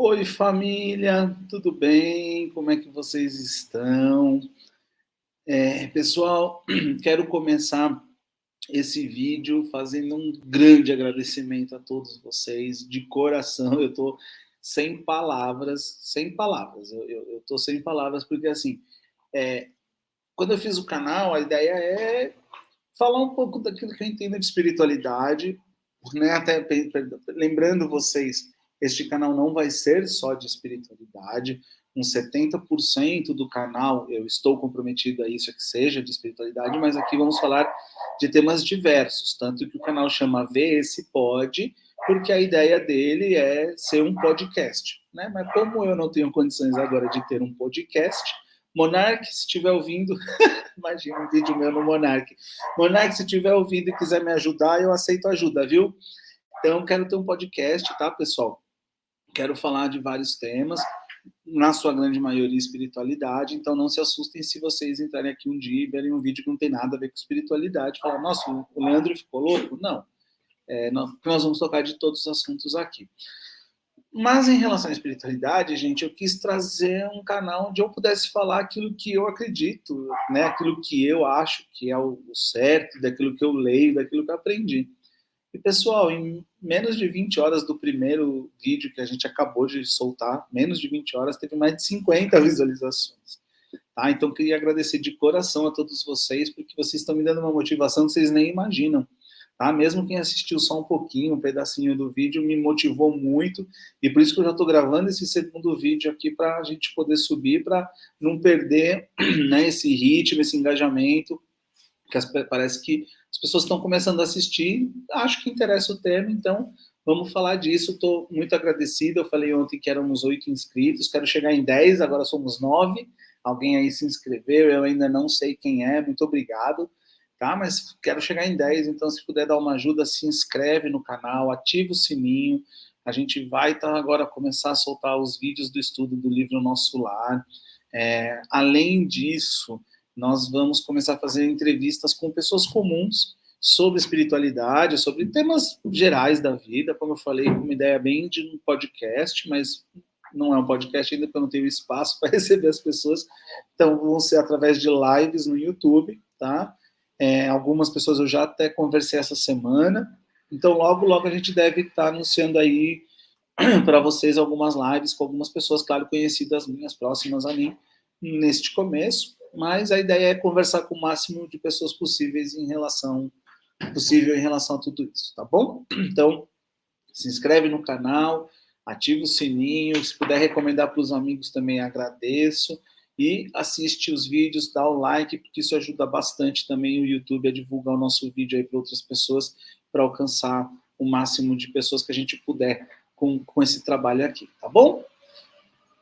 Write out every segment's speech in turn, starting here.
Oi, família, tudo bem? Como é que vocês estão? Pessoal, quero começar esse vídeo fazendo um grande agradecimento a todos vocês, de coração. Eu estou sem palavras, sem palavras. Eu estou sem palavras porque, assim, é, quando eu fiz o canal, a ideia é falar um pouco daquilo que eu entendo de espiritualidade, né? Até lembrando vocês, este canal não vai ser só de espiritualidade. Uns 70% do canal eu estou comprometido a isso, a que seja de espiritualidade, mas aqui vamos falar de temas diversos, tanto que o canal chama Vê Esse Pod, porque a ideia dele é ser um podcast, né? Mas como eu não tenho condições agora de ter um podcast, Monark, se estiver ouvindo, imagina um vídeo meu no Monark. Monark, se estiver ouvindo e quiser me ajudar, eu aceito ajuda, viu? Então, quero ter um podcast, tá, pessoal? Quero falar de vários temas, na sua grande maioria espiritualidade, então não se assustem se vocês entrarem aqui um dia e verem um vídeo que não tem nada a ver com espiritualidade, falar, nossa, o Leandro ficou louco? Não. Nós vamos tocar de todos os assuntos aqui. Mas em relação à espiritualidade, gente, eu quis trazer um canal onde eu pudesse falar aquilo que eu acredito, né? Aquilo que eu acho que é o certo, daquilo que eu leio, daquilo que eu aprendi. E, pessoal, em menos de 20 horas do primeiro vídeo que a gente acabou de soltar, menos de 20 horas, teve mais de 50 visualizações. Tá? Então, queria agradecer de coração a todos vocês, porque vocês estão me dando uma motivação que vocês nem imaginam. Tá? Mesmo quem assistiu só um pouquinho, um pedacinho do vídeo, me motivou muito, e por isso que eu já estou gravando esse segundo vídeo aqui para a gente poder subir, para não perder, né, esse ritmo, esse engajamento, que parece que as pessoas estão começando a assistir, acho que interessa o tema, então vamos falar disso. Estou muito agradecido, eu falei ontem que éramos 8 inscritos, quero chegar em 10, agora somos 9, alguém aí se inscreveu, eu ainda não sei quem é, muito obrigado. Tá? Mas quero chegar em 10, então se puder dar uma ajuda, se inscreve no canal, ativa o sininho, a gente vai agora começar a soltar os vídeos do estudo do livro Nosso Lar. Além disso, nós vamos começar a fazer entrevistas com pessoas comuns sobre espiritualidade, sobre temas gerais da vida, como eu falei, com uma ideia bem de um podcast, mas não é um podcast ainda porque eu não tenho espaço para receber as pessoas, então vão ser através de lives no YouTube, tá? Algumas pessoas eu já até conversei essa semana, então logo, logo a gente deve estar anunciando aí para vocês algumas lives com algumas pessoas, claro, conhecidas minhas, próximas a mim, neste começo, mas a ideia é conversar com o máximo de pessoas possíveis possível em relação a tudo isso, tá bom? Então, se inscreve no canal, ativa o sininho, se puder recomendar para os amigos também agradeço, e assiste os vídeos, dá o like, porque isso ajuda bastante também o YouTube a divulgar o nosso vídeo aí para outras pessoas, para alcançar o máximo de pessoas que a gente puder com esse trabalho aqui, tá bom?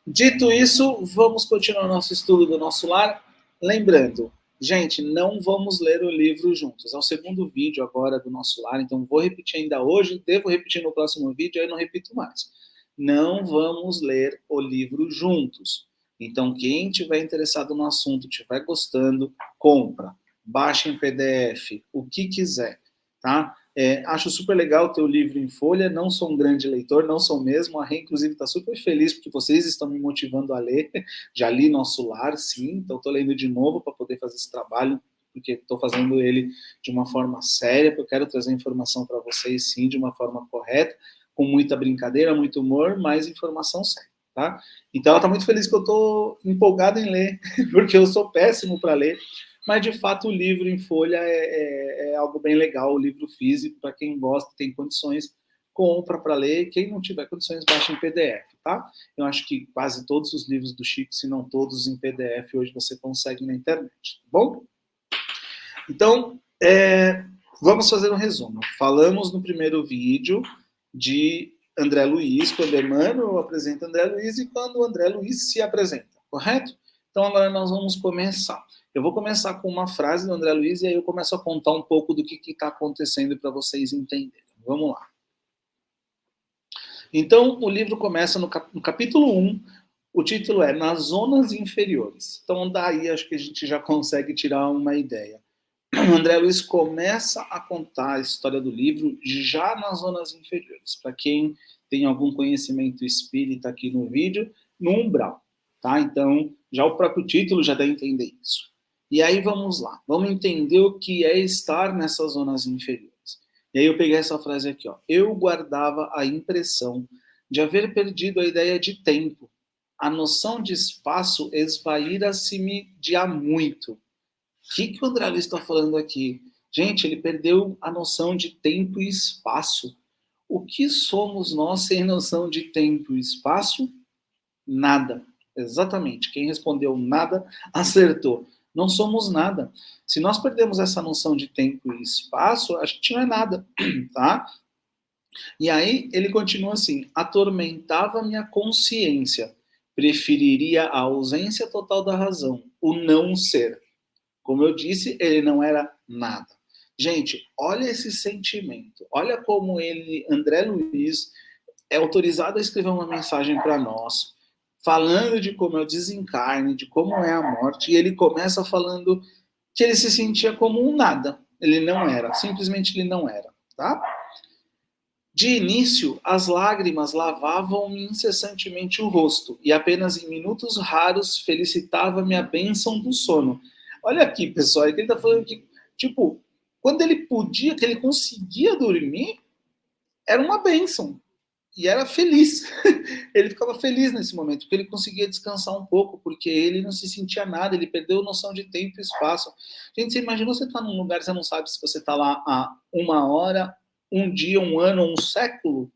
Dito isso, vamos continuar nosso estudo do Nosso Lar. Lembrando, gente, não vamos ler o livro juntos. É o segundo vídeo agora do Nosso Lar, então vou repetir ainda hoje, devo repetir no próximo vídeo, aí não repito mais. Não vamos ler o livro juntos. Então, quem tiver interessado no assunto, estiver gostando, compra, baixa em PDF, o que quiser, tá? Acho super legal ter o livro em folha, não sou um grande leitor, não sou mesmo, a Rê, inclusive, está super feliz porque vocês estão me motivando a ler, já li Nosso Lar, sim, então estou lendo de novo para poder fazer esse trabalho, porque estou fazendo ele de uma forma séria, porque eu quero trazer informação para vocês, sim, de uma forma correta, com muita brincadeira, muito humor, mas informação séria, tá? Então ela está muito feliz que eu estou empolgado em ler, porque eu sou péssimo para ler, mas de fato o livro em folha é algo bem legal, o livro físico, para quem gosta, tem condições, compra para ler, quem não tiver condições, baixa em PDF, tá? Eu acho que quase todos os livros do Chico, se não todos em PDF, hoje você consegue na internet, tá bom? Então, vamos fazer um resumo. Falamos no primeiro vídeo de André Luiz, quando Emmanuel apresenta André Luiz e quando o André Luiz se apresenta, correto? Então agora nós vamos começar. Eu vou começar com uma frase do André Luiz e aí eu começo a contar um pouco do que está acontecendo para vocês entenderem. Vamos lá. Então, o livro começa no capítulo 1, o título é Nas Zonas Inferiores. Então, daí acho que a gente já consegue tirar uma ideia. André Luiz começa a contar a história do livro já nas zonas inferiores. Para quem tem algum conhecimento espírita aqui no vídeo, no umbral, tá? Então, já o próprio título já dá a entender isso. E aí vamos lá, vamos entender o que é estar nessas zonas inferiores. E aí eu peguei essa frase aqui, ó. Eu guardava a impressão de haver perdido a ideia de tempo. A noção de espaço esvaíra-se-me de há muito. O que o André Luiz está falando aqui? Gente, ele perdeu a noção de tempo e espaço. O que somos nós sem noção de tempo e espaço? Nada. Exatamente. Quem respondeu nada, acertou. Não somos nada. Se nós perdemos essa noção de tempo e espaço, a gente não é nada, tá? E aí ele continua assim: atormentava minha consciência. Preferiria a ausência total da razão, o não ser. Como eu disse, ele não era nada. Gente, olha esse sentimento. Olha como ele, André Luiz, é autorizado a escrever uma mensagem para nós, falando de como é o desencarne, de como é a morte, e ele começa falando que ele se sentia como um nada. Ele não era, simplesmente ele não era, tá? De início, as lágrimas lavavam-me incessantemente o rosto, e apenas em minutos raros felicitava-me a bênção do sono. Olha aqui, pessoal, ele está falando que, tipo, quando ele podia, que ele conseguia dormir, era uma bênção. E era feliz. Ele ficava feliz nesse momento, porque ele conseguia descansar um pouco, porque ele não se sentia nada, ele perdeu noção de tempo e espaço. Gente, você imagina você estar num lugar, você não sabe se você está lá há uma hora, um dia, um ano, um século.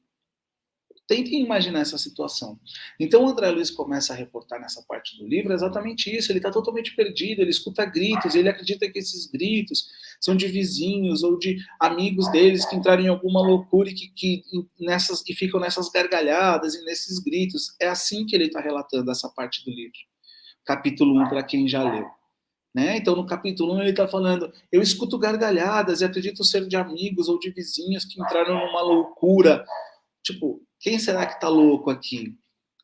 Tentem imaginar essa situação. Então, o André Luiz começa a reportar nessa parte do livro exatamente isso. Ele está totalmente perdido, ele escuta gritos, ele acredita que esses gritos são de vizinhos ou de amigos deles que entraram em alguma loucura e ficam nessas gargalhadas e nesses gritos. É assim que ele está relatando essa parte do livro. Capítulo 1, para quem já leu. Né? Então, no capítulo 1, ele está falando: eu escuto gargalhadas e acredito ser de amigos ou de vizinhos que entraram numa loucura. Tipo, quem será que tá louco aqui,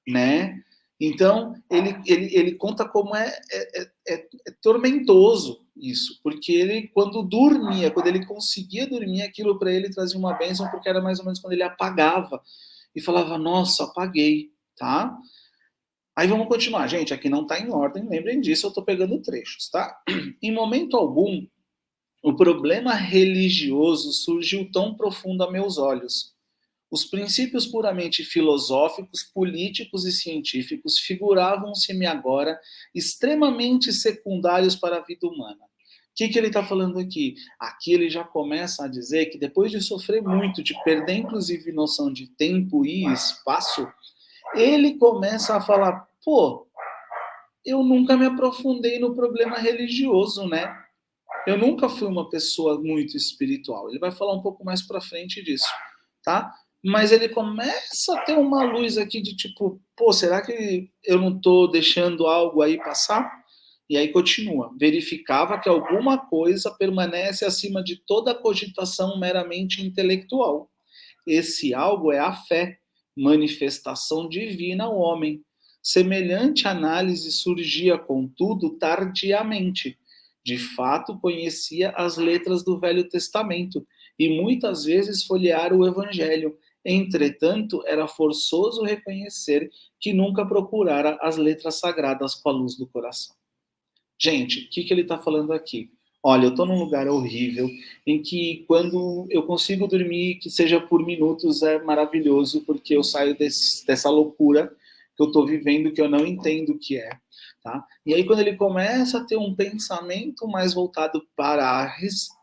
né? Então, ele conta como é tormentoso isso, porque ele, quando dormia, quando ele conseguia dormir, aquilo para ele trazia uma bênção, porque era mais ou menos quando ele apagava e falava: nossa, apaguei, tá? Aí vamos continuar, gente, aqui não tá em ordem, lembrem disso, eu tô pegando trechos, tá? Em momento algum, o problema religioso surgiu tão profundo a meus olhos. Os princípios puramente filosóficos, políticos e científicos figuravam-se-me agora extremamente secundários para a vida humana. O que ele está falando aqui? Aqui ele já começa a dizer que depois de sofrer muito, de perder inclusive noção de tempo e espaço, ele começa a falar: pô, eu nunca me aprofundei no problema religioso, né? Eu nunca fui uma pessoa muito espiritual. Ele vai falar um pouco mais para frente disso, tá? Mas ele começa a ter uma luz aqui de tipo, pô, será que eu não estou deixando algo aí passar? E aí continua. Verificava que alguma coisa permanece acima de toda cogitação meramente intelectual. Esse algo é a fé, manifestação divina ao homem. Semelhante análise surgia, contudo, tardiamente. De fato, conhecia as letras do Velho Testamento e muitas vezes folheara o Evangelho. Entretanto, era forçoso reconhecer que nunca procurara as letras sagradas com a luz do coração. Gente, o que ele está falando aqui? Olha, eu estou num lugar horrível, em que quando eu consigo dormir, que seja por minutos, é maravilhoso, porque eu saio dessa loucura que eu estou vivendo, que eu não entendo o que é. Tá? E aí, quando ele começa a ter um pensamento mais voltado para,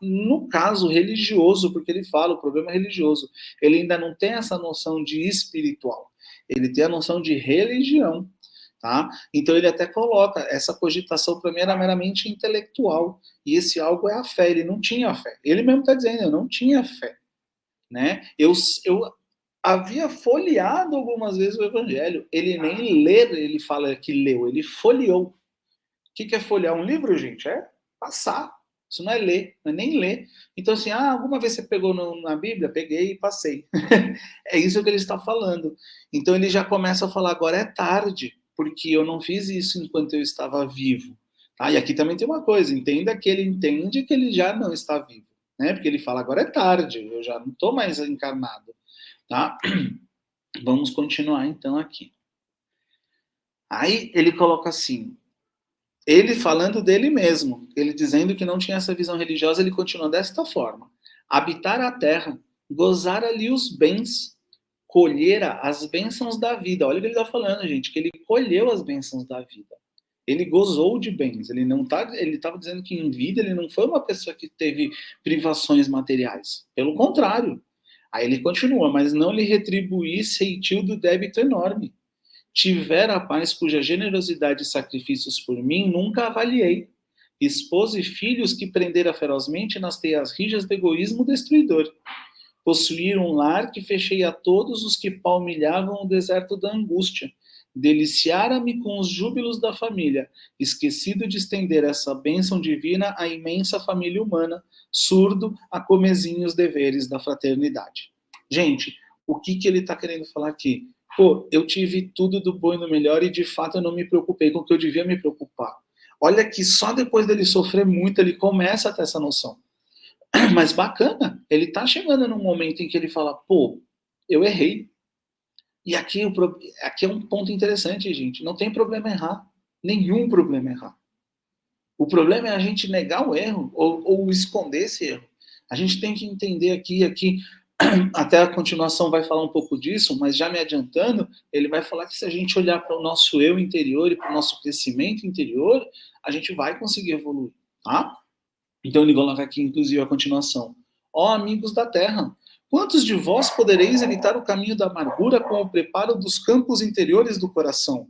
no caso, religioso, porque ele fala, o problema é religioso, ele ainda não tem essa noção de espiritual, ele tem a noção de religião. Tá? Então ele até coloca, essa cogitação para mim era meramente intelectual, e esse algo é a fé, ele não tinha fé. Ele mesmo está dizendo, eu não tinha fé. Né? Eu havia folheado algumas vezes o evangelho, ele nem ler, ele fala que leu, ele folheou. O que é folhear um livro, gente? É passar. Isso não é ler, não é nem ler. Então, assim, alguma vez você pegou na Bíblia? Peguei e passei. É isso que ele está falando. Então, ele já começa a falar, agora é tarde, porque eu não fiz isso enquanto eu estava vivo. Ah, e aqui também tem uma coisa, entenda que ele entende que ele já não está vivo, né? Porque ele fala, agora é tarde, eu já não estou mais encarnado, tá? Vamos continuar então aqui. Aí ele coloca assim, ele falando dele mesmo, ele dizendo que não tinha essa visão religiosa, ele continua desta forma: habitar a terra, gozar ali os bens, colhera as bênçãos da vida. Olha o que ele está falando, gente, que ele colheu as bênçãos da vida. Ele gozou de bens. Ele não tá, ele estava dizendo que em vida ele não foi uma pessoa que teve privações materiais. Pelo contrário. Aí ele continua, mas não lhe retribuí ceitil do débito enorme. Tiver a paz cuja generosidade e sacrifícios por mim nunca avaliei. Esposa e filhos que prendera ferozmente nas teias rijas do egoísmo destruidor. Possuir um lar que fechei a todos os que palmilhavam o deserto da angústia. Deliciara-me com os júbilos da família, esquecido de estender essa bênção divina à imensa família humana, surdo a comezinhos deveres da fraternidade. Gente, o que ele está querendo falar aqui? Pô, eu tive tudo do bom e do melhor e de fato eu não me preocupei com o que eu devia me preocupar. Olha que só depois dele sofrer muito ele começa a ter essa noção. Mas bacana, ele tá chegando num momento em que ele fala, pô, eu errei. E aqui é um ponto interessante, gente. Não tem problema errar. Nenhum problema errar. O problema é a gente negar o erro ou esconder esse erro. A gente tem que entender aqui, até a continuação vai falar um pouco disso, mas já me adiantando, ele vai falar que se a gente olhar para o nosso eu interior e para o nosso crescimento interior, a gente vai conseguir evoluir, tá? Então ele coloca aqui, inclusive, a continuação. Ó amigos da terra, quantos de vós podereis evitar o caminho da amargura com o preparo dos campos interiores do coração?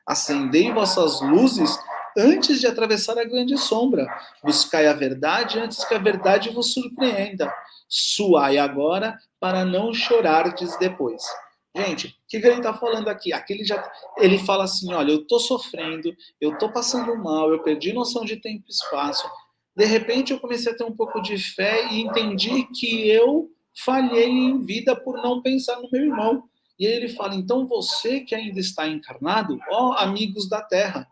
Acendei vossas luzes antes de atravessar a grande sombra. Buscai a verdade antes que a verdade vos surpreenda. Suai agora para não chorardes depois. Gente, o que ele está falando aqui? Ele fala assim, olha, eu estou sofrendo, eu estou passando mal, eu perdi noção de tempo e espaço. De repente eu comecei a ter um pouco de fé e entendi que eu falhei em vida por não pensar no meu irmão. E aí ele fala, então você que ainda está encarnado, ó amigos da terra,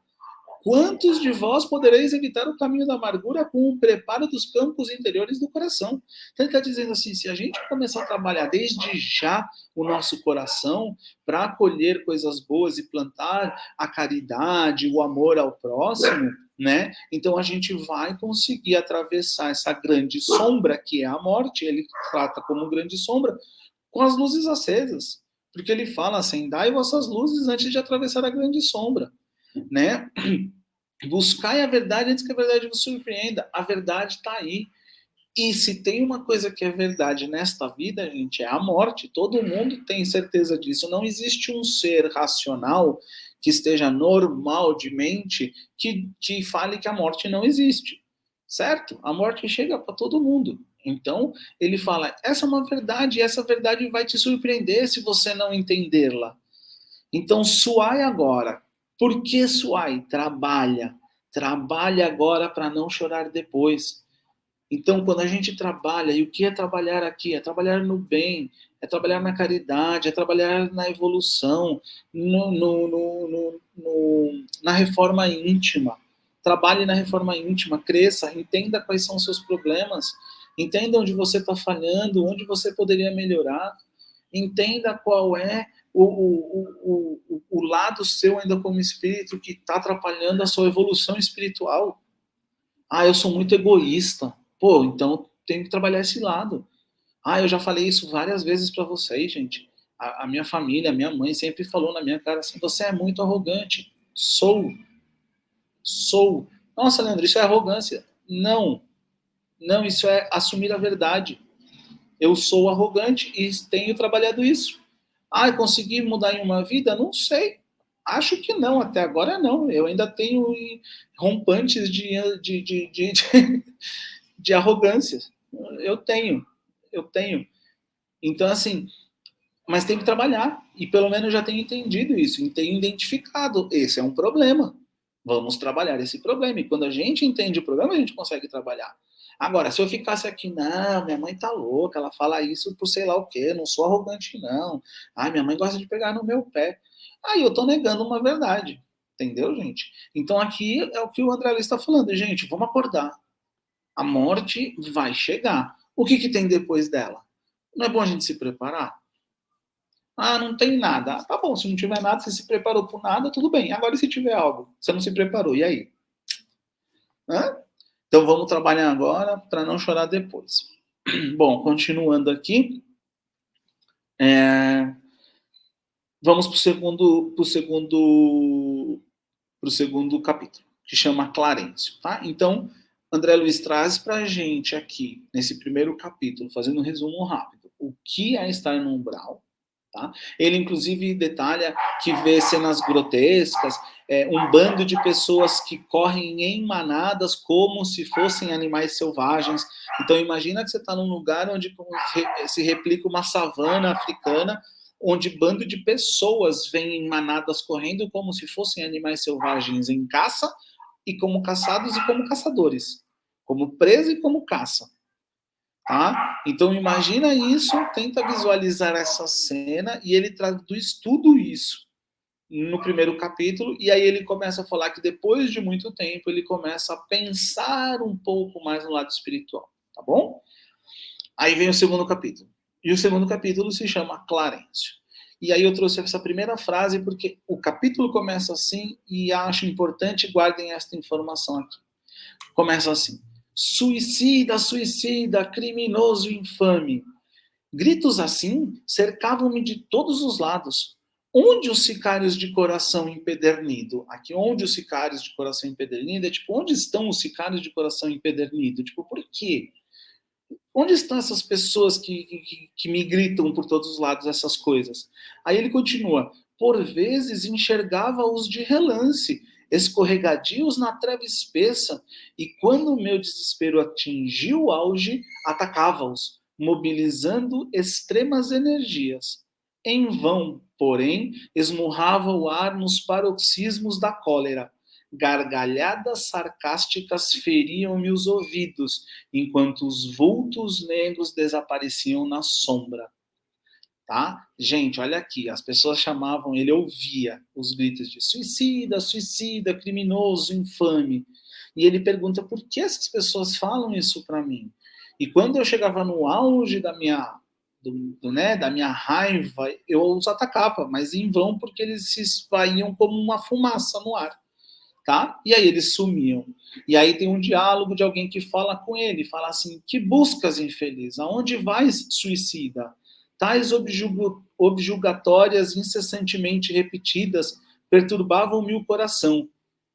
quantos de vós podereis evitar o caminho da amargura com o preparo dos campos interiores do coração? Então ele está dizendo assim, se a gente começar a trabalhar desde já o nosso coração para acolher coisas boas e plantar a caridade, o amor ao próximo, né? Então a gente vai conseguir atravessar essa grande sombra que é a morte, ele trata como grande sombra, com as luzes acesas. Porque ele fala, acendai vossas luzes antes de atravessar a grande sombra, né? Buscai a verdade antes que a verdade vos surpreenda. A verdade está aí. E se tem uma coisa que é verdade nesta vida, gente, é a morte. Todo mundo tem certeza disso. Não existe um ser racional que esteja normal de mente que fale que a morte não existe. Certo? A morte chega para todo mundo. Então, ele fala: essa é uma verdade, e essa verdade vai te surpreender se você não entendê-la. Então, suai agora. Por que suai? Trabalha. Trabalha agora para não chorar depois. Então, quando a gente trabalha, e o que é trabalhar aqui? É trabalhar no bem, é trabalhar na caridade, é trabalhar na evolução, na reforma íntima. Trabalhe na reforma íntima, cresça, entenda quais são os seus problemas, entenda onde você está falhando, onde você poderia melhorar, entenda qual é o lado seu ainda como espírito que está atrapalhando a sua evolução espiritual. Ah, eu sou muito egoísta. Pô, então tem que trabalhar esse lado. Ah, eu já falei isso várias vezes para vocês, gente. A minha família, a minha mãe sempre falou na minha cara assim: você é muito arrogante. Sou. Sou. Nossa, Leandro, isso é arrogância. Não. Não, isso é assumir a verdade. Eu sou arrogante e tenho trabalhado isso. Ah, consegui mudar em uma vida? Não sei. Acho que não, até agora não. Eu ainda tenho rompantes de arrogância. Eu tenho. Então, assim, mas tem que trabalhar. E pelo menos eu já tenho entendido isso, e tenho identificado. Esse é um problema. Vamos trabalhar esse problema. E quando a gente entende o problema, a gente consegue trabalhar. Agora, se eu ficasse aqui, não, minha mãe tá louca, ela fala isso por sei lá o quê, não sou arrogante, não. Ai, minha mãe gosta de pegar no meu pé. Aí eu tô negando uma verdade. Entendeu, gente? Então aqui é o que o André Luiz está falando. Gente, vamos acordar. A morte vai chegar. O que tem depois dela? Não é bom a gente se preparar? Ah, não tem nada. Ah, tá bom, se não tiver nada, você se preparou por nada, tudo bem. Agora, se tiver algo, você não se preparou, e aí? Hã? Então, vamos trabalhar agora para não chorar depois. Bom, continuando aqui, vamos para o segundo capítulo, que chama Clarencio, tá? Então, André Luiz traz para a gente aqui, nesse primeiro capítulo, fazendo um resumo rápido, o que é estar no umbral. Tá? Ele, inclusive, detalha que vê cenas grotescas, um bando de pessoas que correm em manadas como se fossem animais selvagens. Então, imagina que você está num lugar onde se replica uma savana africana, onde bando de pessoas vêm em manadas correndo como se fossem animais selvagens em caça, e como caçados e como caçadores, como presa e como caça. Tá? Então imagina isso, tenta visualizar essa cena e ele traduz tudo isso no primeiro capítulo e aí ele começa a falar que depois de muito tempo ele começa a pensar um pouco mais no lado espiritual, tá bom? Aí vem o segundo capítulo. E o segundo capítulo se chama Clarencio. E aí eu trouxe essa primeira frase porque o capítulo começa assim e acho importante, guardem esta informação aqui. Começa assim: suicida, suicida, criminoso infame. Gritos assim cercavam-me de todos os lados. Onde os sicários de coração empedernido? Aqui, onde os sicários de coração empedernido é tipo, onde estão os sicários de coração empedernido? Tipo, por quê? Onde estão essas pessoas que me gritam por todos os lados essas coisas? Aí ele continua: por vezes enxergava-os de relance, escorregadios na treva espessa, e quando o meu desespero atingiu o auge, atacava-os, mobilizando extremas energias. Em vão, porém, esmurrava o ar nos paroxismos da cólera. Gargalhadas sarcásticas feriam-me os ouvidos, enquanto os vultos negros desapareciam na sombra. Tá? Gente, olha aqui, as pessoas chamavam, ele ouvia os gritos de suicida, suicida, criminoso, infame. E ele pergunta por que essas pessoas falam isso para mim? E quando eu chegava no auge da minha da minha raiva, eu os atacava, mas em vão porque eles se esvaiam como uma fumaça no ar. Tá? E aí eles sumiam. E aí tem um diálogo de alguém que fala com ele, fala assim: que buscas, infeliz? Aonde vais, suicida? Tais objulgatórias incessantemente repetidas perturbavam-me o coração.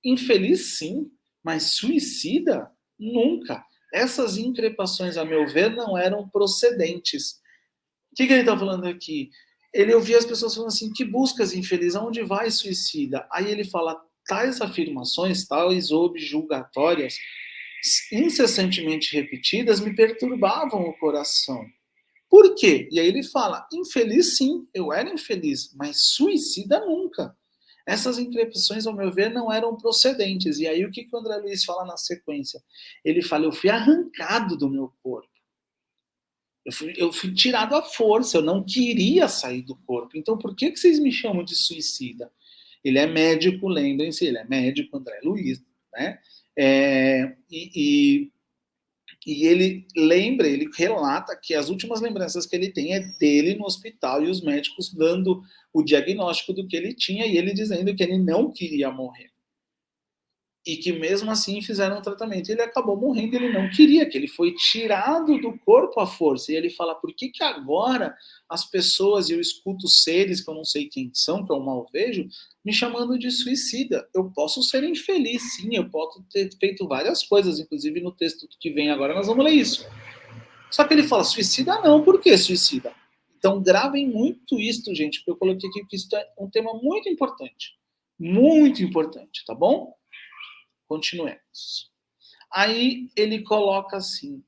Infeliz, sim, mas suicida? Nunca. Essas increpações, a meu ver, não eram procedentes. O que ele está falando aqui? Ele ouvia as pessoas falando assim: que buscas, infeliz? Aonde vai, suicida? Aí ele fala: tais afirmações, tais objulgatórias, incessantemente repetidas, me perturbavam o coração. Por quê? E aí ele fala: infeliz, sim, eu era infeliz, mas suicida nunca. Essas increpações, ao meu ver, não eram procedentes. E aí o que o André Luiz fala na sequência? Ele fala: eu fui arrancado do meu corpo. Eu fui tirado à força, eu não queria sair do corpo. Então, por que vocês me chamam de suicida? Ele é médico, lembrem-se, ele é médico, André Luiz, né? E ele lembra, ele relata que as últimas lembranças que ele tem é dele no hospital e os médicos dando o diagnóstico do que ele tinha e ele dizendo que ele não queria morrer. E que mesmo assim fizeram um tratamento. Ele acabou morrendo, ele não queria, que ele foi tirado do corpo à força. E ele fala: por que agora as pessoas, e eu escuto seres que eu não sei quem são, que eu mal vejo, me chamando de suicida? Eu posso ser infeliz, sim, eu posso ter feito várias coisas, inclusive no texto que vem agora nós vamos ler isso. Só que ele fala: suicida não, por que suicida? Então gravem muito isto, gente, porque eu coloquei aqui que isso é um tema muito importante. Muito importante, tá bom? Continuemos. Aí ele coloca assim: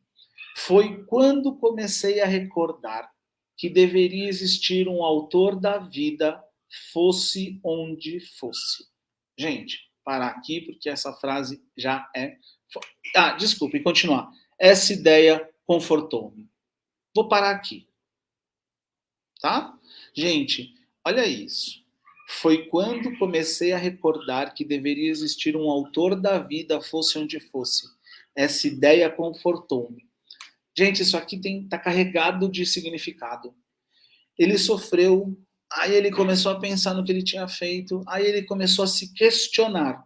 foi quando comecei a recordar que deveria existir um autor da vida, fosse onde fosse. Gente, parar aqui porque essa frase já é. Desculpe, continuar. Essa ideia confortou-me. Vou parar aqui. Tá? Gente, olha isso. Foi quando comecei a recordar que deveria existir um autor da vida, fosse onde fosse. Essa ideia confortou-me. Gente, isso aqui tá carregado de significado. Ele sofreu, aí ele começou a pensar no que ele tinha feito, aí ele começou a se questionar.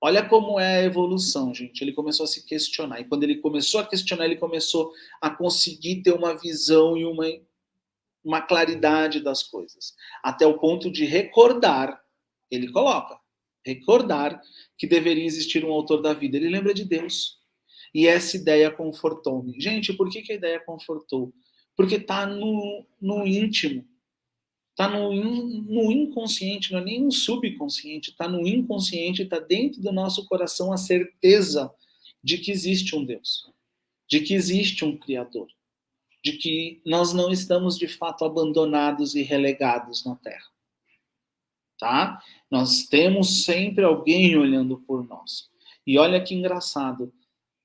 Olha como é a evolução, gente. Ele começou a se questionar. E quando ele começou a questionar, ele começou a conseguir ter uma visão e uma claridade das coisas. Até o ponto de recordar, ele coloca, recordar que deveria existir um autor da vida. Ele lembra de Deus. E essa ideia confortou-me. Gente, por que a ideia confortou? Porque está no íntimo. Está no inconsciente, não é nem no subconsciente, está no inconsciente, está dentro do nosso coração a certeza de que existe um Deus, de que existe um Criador, de que nós não estamos de fato abandonados e relegados na Terra. Tá? Nós temos sempre alguém olhando por nós. E olha que engraçado,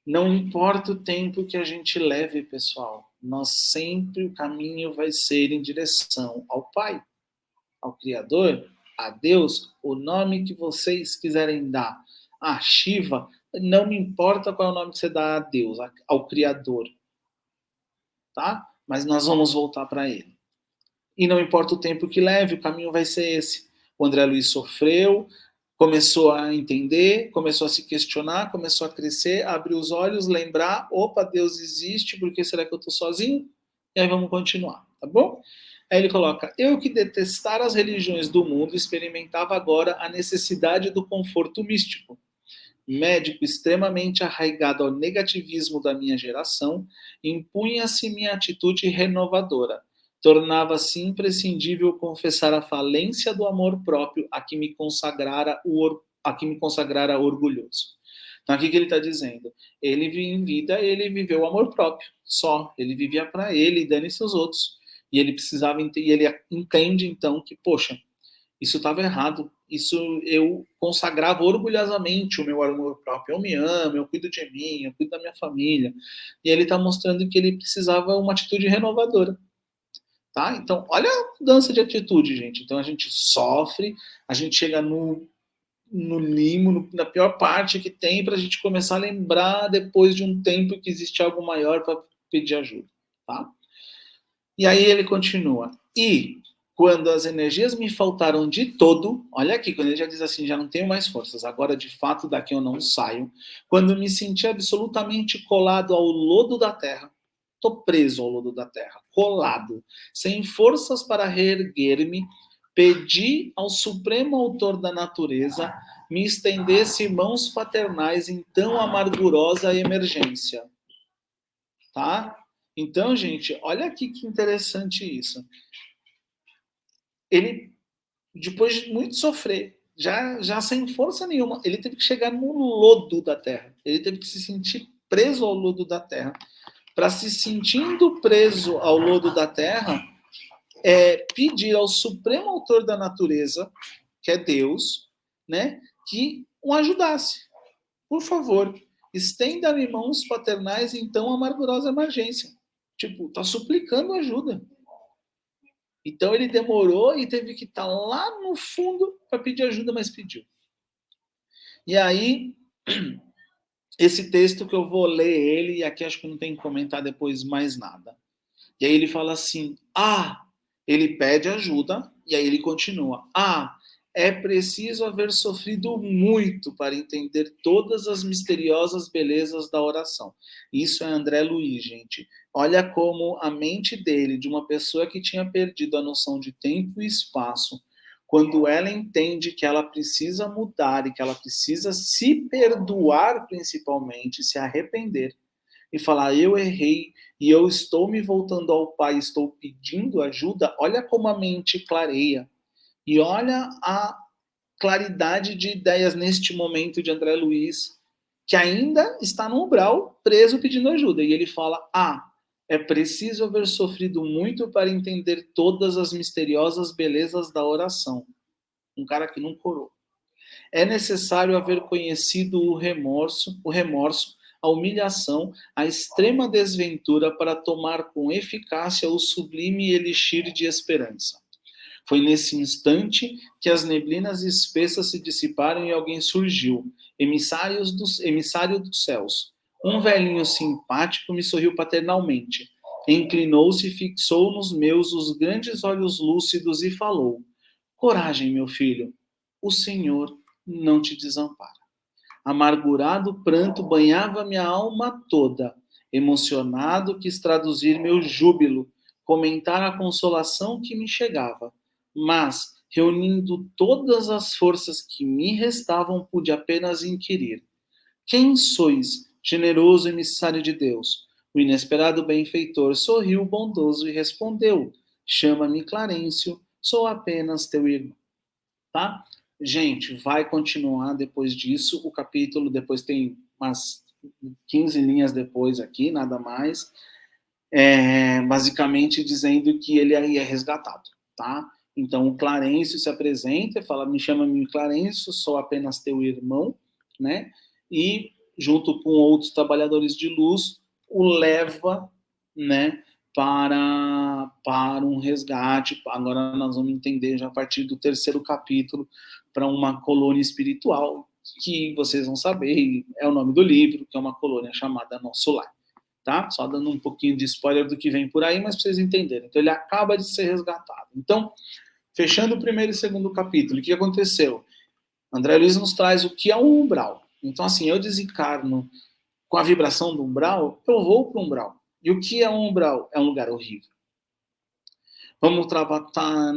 não importa o tempo que a gente leve, pessoal, nós sempre o caminho vai ser em direção ao Pai, ao Criador, a Deus, o nome que vocês quiserem dar, a Shiva, não me importa qual é o nome que você dá a Deus, ao Criador, tá? Mas nós vamos voltar para Ele. E não importa o tempo que leve, o caminho vai ser esse. O André Luiz sofreu, começou a entender, começou a se questionar, começou a crescer, abrir os olhos, lembrar, opa, Deus existe, por que será que eu estou sozinho? E aí vamos continuar, tá bom? Aí ele coloca, eu que detestara as religiões do mundo, experimentava agora a necessidade do conforto místico. Médico extremamente arraigado ao negativismo da minha geração, impunha-se minha atitude renovadora. Tornava-se imprescindível confessar a falência do amor próprio a que me consagrara orgulhoso. Então, aqui que ele está dizendo? Ele em vida, ele viveu o amor próprio, só. Ele vivia para ele e dane-se os outros. E ele precisava, e ele entende, então, que, poxa, isso estava errado. Isso eu consagrava orgulhosamente o meu amor próprio. Eu me amo, eu cuido de mim, eu cuido da minha família. E ele está mostrando que ele precisava uma atitude renovadora. Tá? Então, olha a mudança de atitude, gente. Então, a gente sofre, a gente chega no limo, na pior parte que tem, para a gente começar a lembrar depois de um tempo que existe algo maior para pedir ajuda. Tá? E aí ele continua. E quando as energias me faltaram de todo, olha aqui, quando ele já diz assim, já não tenho mais forças, agora de fato daqui eu não saio, quando me senti absolutamente colado ao lodo da terra, estou preso ao lodo da terra, colado, sem forças para reerguer-me, pedi ao supremo autor da natureza me estendesse mãos paternais em tão amargurosa emergência. Tá? Então, gente, olha aqui que interessante isso. Ele, depois de muito sofrer, já sem força nenhuma, ele teve que chegar no lodo da terra. Ele teve que se sentir preso ao lodo da terra. Para se sentindo preso ao lodo da terra, pedir ao supremo autor da natureza, que é Deus, né, que o ajudasse. Por favor, estenda-me mãos paternais em tão amargurosa emergência. Tipo, tá suplicando ajuda. Então ele demorou e teve que estar lá no fundo para pedir ajuda, mas pediu. E aí, esse texto que eu vou ler ele, e aqui acho que não tem que comentar depois mais nada. E aí ele fala assim, ele pede ajuda, e aí ele continua, é preciso haver sofrido muito para entender todas as misteriosas belezas da oração. Isso é André Luiz, gente. Olha como a mente dele, de uma pessoa que tinha perdido a noção de tempo e espaço, quando ela entende que ela precisa mudar e que ela precisa se perdoar, principalmente, se arrepender, e falar, eu errei e eu estou me voltando ao Pai, estou pedindo ajuda, olha como a mente clareia. E olha a claridade de ideias neste momento de André Luiz, que ainda está no umbral, preso pedindo ajuda. E ele fala, é preciso haver sofrido muito para entender todas as misteriosas belezas da oração. Um cara que não corou. É necessário haver conhecido o remorso, a humilhação, a extrema desventura para tomar com eficácia o sublime elixir de esperança. Foi nesse instante que as neblinas espessas se dissiparam e alguém surgiu, emissário dos céus. Um velhinho simpático me sorriu paternalmente. Inclinou-se e fixou nos meus os grandes olhos lúcidos e falou: coragem, meu filho, o Senhor não te desampara. Amargurado pranto banhava minha alma toda. Emocionado, quis traduzir meu júbilo, comentar a consolação que me chegava. Mas, reunindo todas as forças que me restavam, pude apenas inquirir: quem sois, generoso emissário de Deus? O inesperado benfeitor sorriu bondoso e respondeu: chama-me Clarencio, sou apenas teu irmão. Tá? Gente, vai continuar depois disso. O capítulo depois tem umas 15 linhas depois aqui, nada mais. Basicamente dizendo que ele aí é resgatado, tá? Então o Clarencio se apresenta e fala: me chama-me Clarencio, sou apenas teu irmão, né? E junto com outros trabalhadores de luz o leva, né, para um resgate. Agora nós vamos entender já a partir do terceiro capítulo, para uma colônia espiritual, que vocês vão saber, é o nome do livro, que é uma colônia chamada Nosso Lar. Tá? Só dando um pouquinho de spoiler do que vem por aí, mas para vocês entenderem. Então ele acaba de ser resgatado. Então, fechando o primeiro e segundo capítulo, o que aconteceu? André Luiz nos traz o que é um umbral. Então, assim, eu desencarno com a vibração do umbral, eu vou para o umbral. E o que é um umbral? É um lugar horrível. Vamos tratar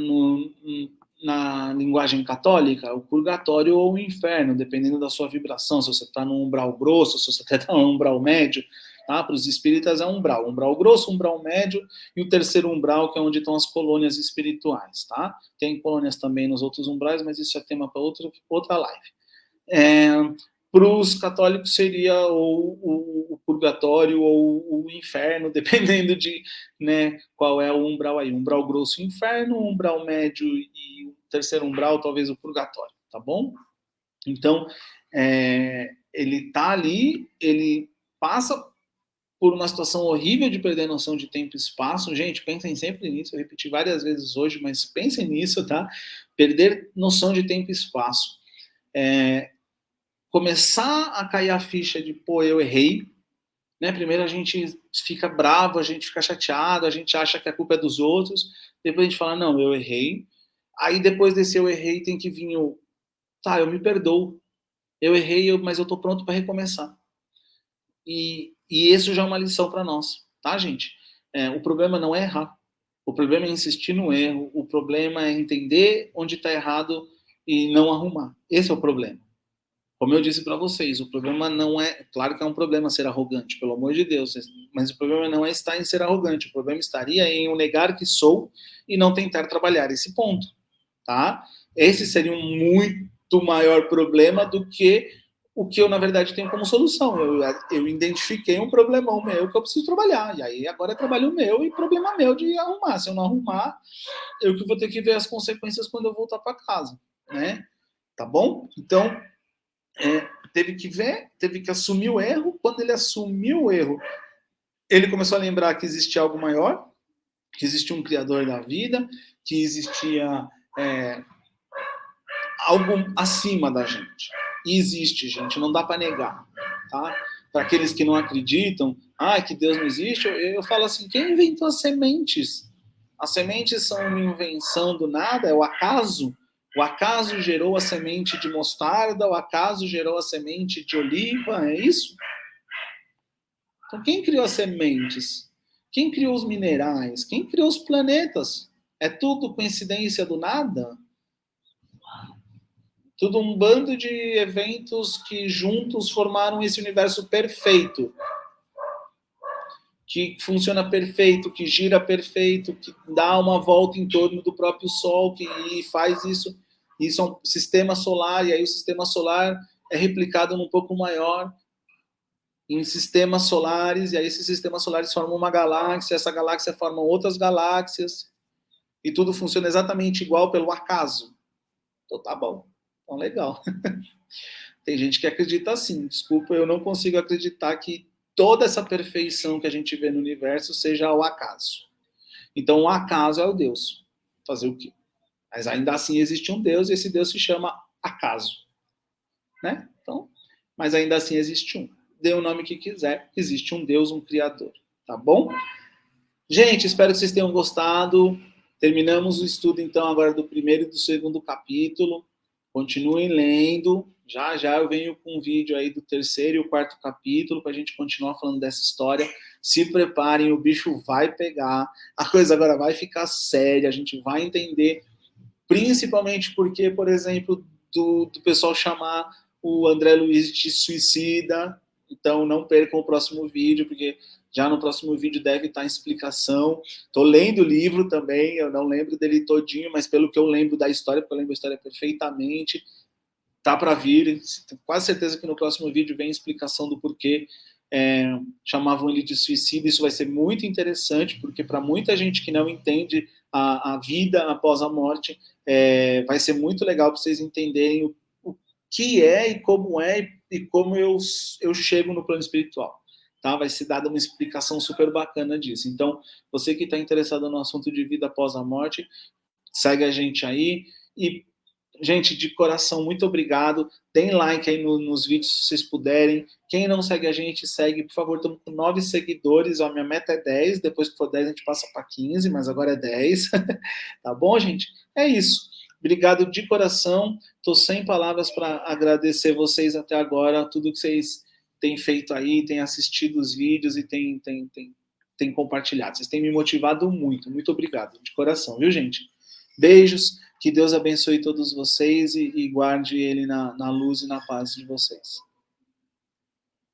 na linguagem católica, o purgatório ou o inferno, dependendo da sua vibração. Se você está num umbral grosso, se você está num umbral médio, tá? Para os espíritas é um umbral grosso, umbral médio e o terceiro umbral, que é onde estão as colônias espirituais, tá? Tem colônias também nos outros umbrais, mas isso é tema para outra live. Para os católicos seria o purgatório ou o inferno, dependendo de, né, qual é o umbral aí. Umbral grosso, inferno, umbral médio e o terceiro umbral, talvez o purgatório, tá bom? Então, ele tá ali, ele passa por uma situação horrível de perder a noção de tempo e espaço. Gente, pensem sempre nisso, eu repeti várias vezes hoje, mas pensem nisso, tá? Perder noção de tempo e espaço. Começar a cair a ficha de, pô, eu errei, né? Primeiro a gente fica bravo, a gente fica chateado, a gente acha que a culpa é dos outros, depois a gente fala, não, eu errei. Aí depois desse eu errei tem que vir o, tá, eu me perdoo, eu errei, mas eu tô pronto para recomeçar. E isso já é uma lição para nós, tá, gente? O problema não é errar, o problema é insistir no erro, o problema é entender onde está errado e não arrumar. Esse é o problema. Como eu disse para vocês, o problema não é... Claro que é um problema ser arrogante, pelo amor de Deus, mas o problema não é estar em ser arrogante, o problema estaria em eu negar que sou e não tentar trabalhar esse ponto, tá? Esse seria um muito maior problema do que o que eu, na verdade, tenho como solução. Eu identifiquei um problemão meu que eu preciso trabalhar, e aí agora é trabalho meu e problema meu de arrumar. Se eu não arrumar, eu que vou ter que ver as consequências quando eu voltar para casa, né? Tá bom? Então... teve que ver, teve que assumir o erro. Quando ele assumiu o erro, ele começou a lembrar que existia algo maior, que existia um criador da vida, que existia algo acima da gente. E existe, gente, não dá para negar, tá? Para aqueles que não acreditam, que Deus não existe, eu falo assim, quem inventou as sementes? As sementes são uma invenção do nada, é o acaso. O acaso gerou a semente de mostarda, o acaso gerou a semente de oliva, é isso? Então, quem criou as sementes? Quem criou os minerais? Quem criou os planetas? É tudo coincidência do nada? Tudo um bando de eventos que juntos formaram esse universo perfeito. Que funciona perfeito, que gira perfeito, que dá uma volta em torno do próprio Sol, que faz isso. Isso é um sistema solar, e aí o sistema solar é replicado num pouco maior, em sistemas solares, e aí esses sistemas solares formam uma galáxia, essa galáxia forma outras galáxias, e tudo funciona exatamente igual pelo acaso. Então tá bom, então legal. Tem gente que acredita assim, desculpa, eu não consigo acreditar que toda essa perfeição que a gente vê no universo seja o acaso. Então o acaso é o Deus. Fazer o quê? Mas ainda assim existe um Deus, e esse Deus se chama acaso, né? Então, mas ainda assim existe um. Dê o nome que quiser, existe um Deus, um Criador, tá bom? Gente, espero que vocês tenham gostado. Terminamos o estudo, então, agora do primeiro e do segundo capítulo. Continuem lendo. Já já eu venho com um vídeo aí do terceiro e o quarto capítulo para a gente continuar falando dessa história. Se preparem, o bicho vai pegar. A coisa agora vai ficar séria. A gente vai entender, principalmente porque, por exemplo, do pessoal chamar o André Luiz de suicida. Então não percam o próximo vídeo, porque já no próximo vídeo deve estar a explicação. Estou lendo o livro também, eu não lembro dele todinho, mas pelo que eu lembro da história, porque eu lembro a história perfeitamente, tá para vir. Tenho quase certeza que no próximo vídeo vem a explicação do porquê chamavam ele de suicida. Isso vai ser muito interessante, porque para muita gente que não entende a vida após a morte, vai ser muito legal para vocês entenderem o que é e como eu chego no plano espiritual. Tá? Vai ser dada uma explicação super bacana disso. Então, você que está interessado no assunto de vida após a morte, segue a gente aí. E, gente, de coração, muito obrigado. Deem like aí nos vídeos se vocês puderem. Quem não segue a gente, segue, por favor. Estamos com 9 seguidores. Ó, minha meta é 10. Depois que for 10, a gente passa para 15, mas agora é 10. Tá bom, gente? É isso. Obrigado de coração. Estou sem palavras para agradecer vocês até agora, tudo que vocês têm feito aí, têm assistido os vídeos e têm compartilhado. Vocês têm me motivado muito. Muito obrigado, de coração, viu, gente? Beijos, que Deus abençoe todos vocês e guarde Ele na luz e na paz de vocês.